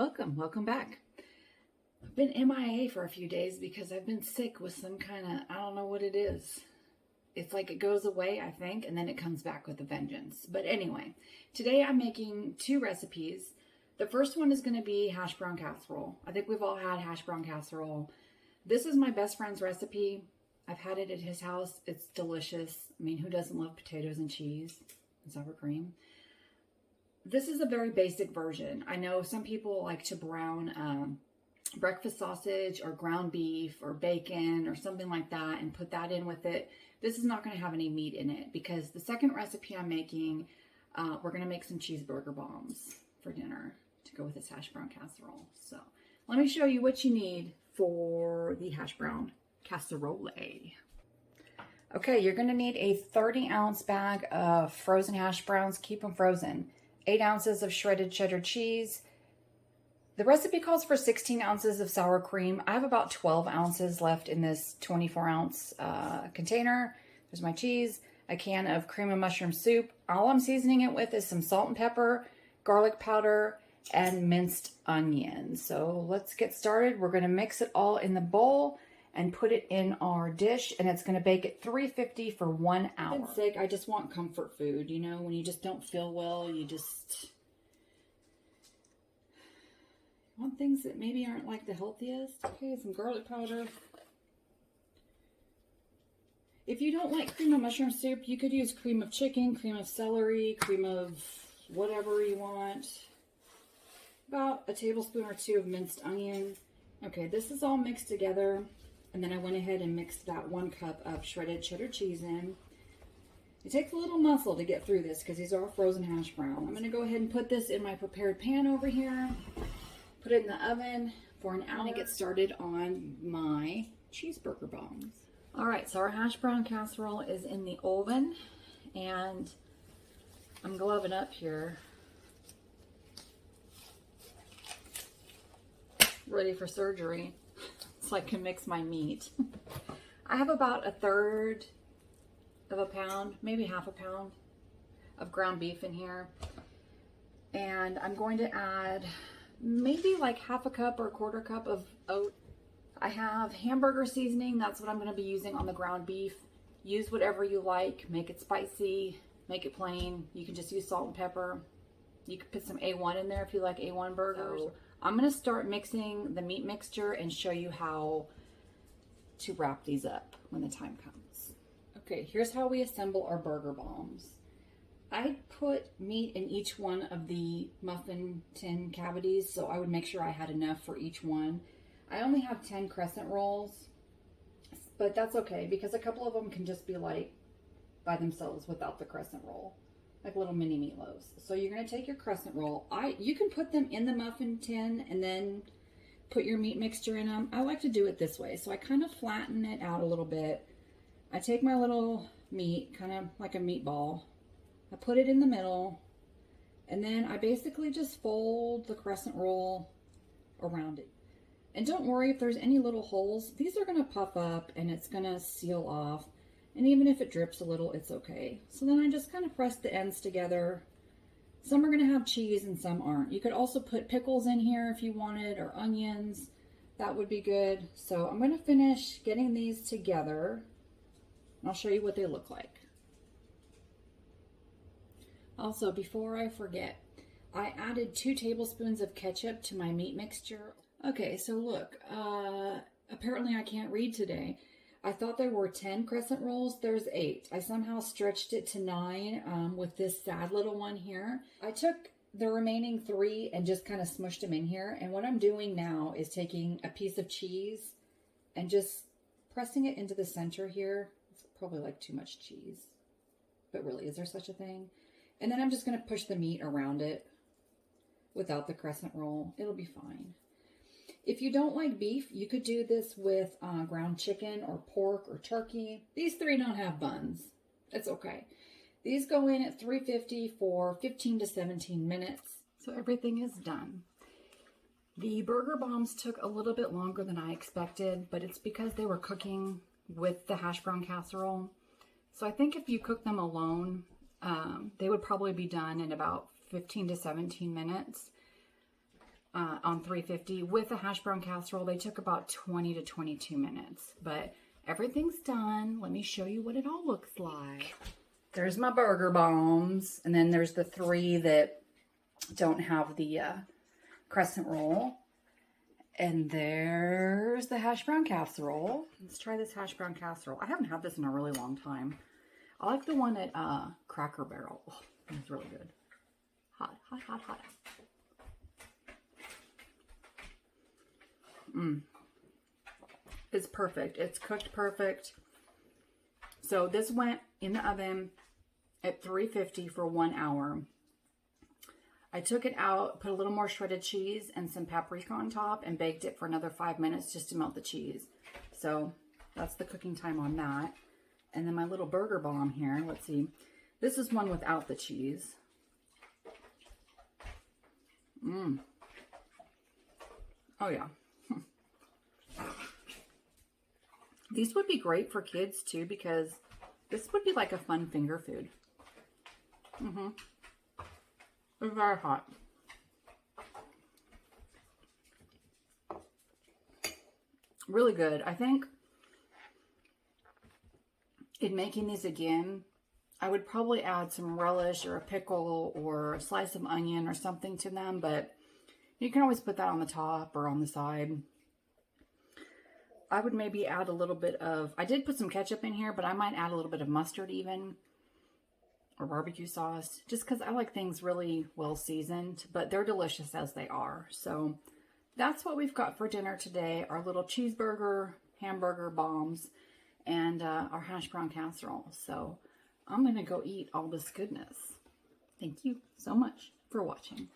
Welcome back. I've been MIA for a few days because I've been sick with some kind of, I don't know what it is. It's like it goes away, I think, and then it comes back with a vengeance. But anyway, today I'm making two recipes. The first one is going to be hash brown casserole. I think we've all had hash brown casserole. This is my best friend's recipe. I've had it at his house. It's delicious. I mean, who doesn't love potatoes and cheese and sour cream? This is a very basic version. I know some people like to brown breakfast sausage or ground beef or bacon or something like that and put that in with it. This is not going to have any meat in it because the second recipe I'm making, we're going to make some cheeseburger bombs for dinner to go with this hash brown casserole. So let me show you what you need for the hash brown casserole. Okay, you're going to need a 30-ounce bag of frozen hash browns. Keep them frozen. 8 ounces of shredded cheddar cheese. The recipe calls for 16 ounces of sour cream. I have about 12 ounces left in this 24-ounce container. There's my cheese, a can of cream of mushroom soup. All I'm seasoning it with is some salt and pepper, garlic powder, and minced onions. So let's get started. We're going to mix it all in the bowl and put it in our dish, and it's going to bake at 350 for 1 hour. For sake, I just want comfort food. You know, when you just don't feel well, you just want things that maybe aren't like the healthiest. Okay, some garlic powder. If you don't like cream of mushroom soup, you could use cream of chicken, cream of celery, cream of whatever you want. About a tablespoon or two of minced onion. Okay, this is all mixed together. And then I went ahead and mixed that 1 cup of shredded cheddar cheese in. It takes a little muscle to get through this because these are frozen hash brown. I'm going to go ahead and put this in my prepared pan over here. Put it in the oven for an hour to get started on my cheeseburger bombs. All right, so our hash brown casserole is in the oven. And I'm gloving up here. Ready for surgery. So I can mix my meat. I have about 1/3 of a pound, maybe half a pound of ground beef in here. And I'm going to add maybe like half a cup or 1/4 cup of oat. I have hamburger seasoning. That's what I'm going to be using on the ground beef. Use whatever you like. Make it spicy, make it plain. You can just use salt and pepper. You could put some A1 in there if you like A1 burgers. So I'm going to start mixing the meat mixture and show you how to wrap these up when the time comes. Okay, here's how we assemble our burger bombs. I put meat in each one of the muffin tin cavities, so I would make sure I had enough for each one. I only have 10 crescent rolls, but that's okay because a couple of them can just be like by themselves without the crescent roll. Like little mini meatloaves. So you're going to take your crescent roll. You can put them in the muffin tin and then put your meat mixture in them. I like to do it this way. So I kind of flatten it out a little bit. I take my little meat, kind of like a meatball. I put it in the middle. And then I basically just fold the crescent roll around it. And don't worry if there's any little holes. These are going to puff up and it's going to seal off. And even if it drips a little, it's okay. So then I just kind of press the ends together. Some are going to have cheese and some aren't. You could also put pickles in here if you wanted, or onions. That would be good. So I'm going to finish getting these together. And I'll show you what they look like. Also, before I forget, I added 2 tablespoons of ketchup to my meat mixture. Okay, so look, apparently I can't read today. I thought there were 10 crescent rolls. There's 8. I somehow stretched it to 9 with this sad little one here. I took the remaining 3 and just kind of smushed them in here. And what I'm doing now is taking a piece of cheese and just pressing it into the center here. It's probably like too much cheese, but really, is there such a thing? And then I'm just going to push the meat around it without the crescent roll. It'll be fine. If you don't like beef, you could do this with ground chicken or pork or turkey. These 3 don't have buns. It's okay. These go in at 350 for 15 to 17 minutes. So everything is done. The burger bombs took a little bit longer than I expected, but it's because they were cooking with the hash brown casserole. So I think if you cook them alone, they would probably be done in about 15 to 17 minutes. on 350 with a hash brown casserole. They took about 20 to 22 minutes, but everything's done. Let me show you what it all looks like. There's my burger bombs, and then there's the 3 that don't have the crescent roll. And there's the hash brown casserole. Let's try this hash brown casserole. I haven't had this in a really long time. I like the one at Cracker Barrel. Oh, it's really good. Hot, hot, hot, hot. It's perfect. It's cooked perfect. So this went in the oven at 350 for 1 hour. I took it out, put a little more shredded cheese and some paprika on top, and baked it for another 5 minutes just to melt the cheese. So that's the cooking time on that. And then my little burger bomb here. Let's see. This is one without the cheese. Oh yeah. These would be great for kids too, because this would be like a fun finger food. It's very hot. Really good. I think in making these again, I would probably add some relish or a pickle or a slice of onion or something to them, but you can always put that on the top or on the side. I would maybe add a little bit of, I did put some ketchup in here, but I might add a little bit of mustard even, or barbecue sauce, just because I like things really well seasoned, but they're delicious as they are. So that's what we've got for dinner today. Our little cheeseburger, hamburger bombs, and our hash brown casserole. So I'm going to go eat all this goodness. Thank you so much for watching.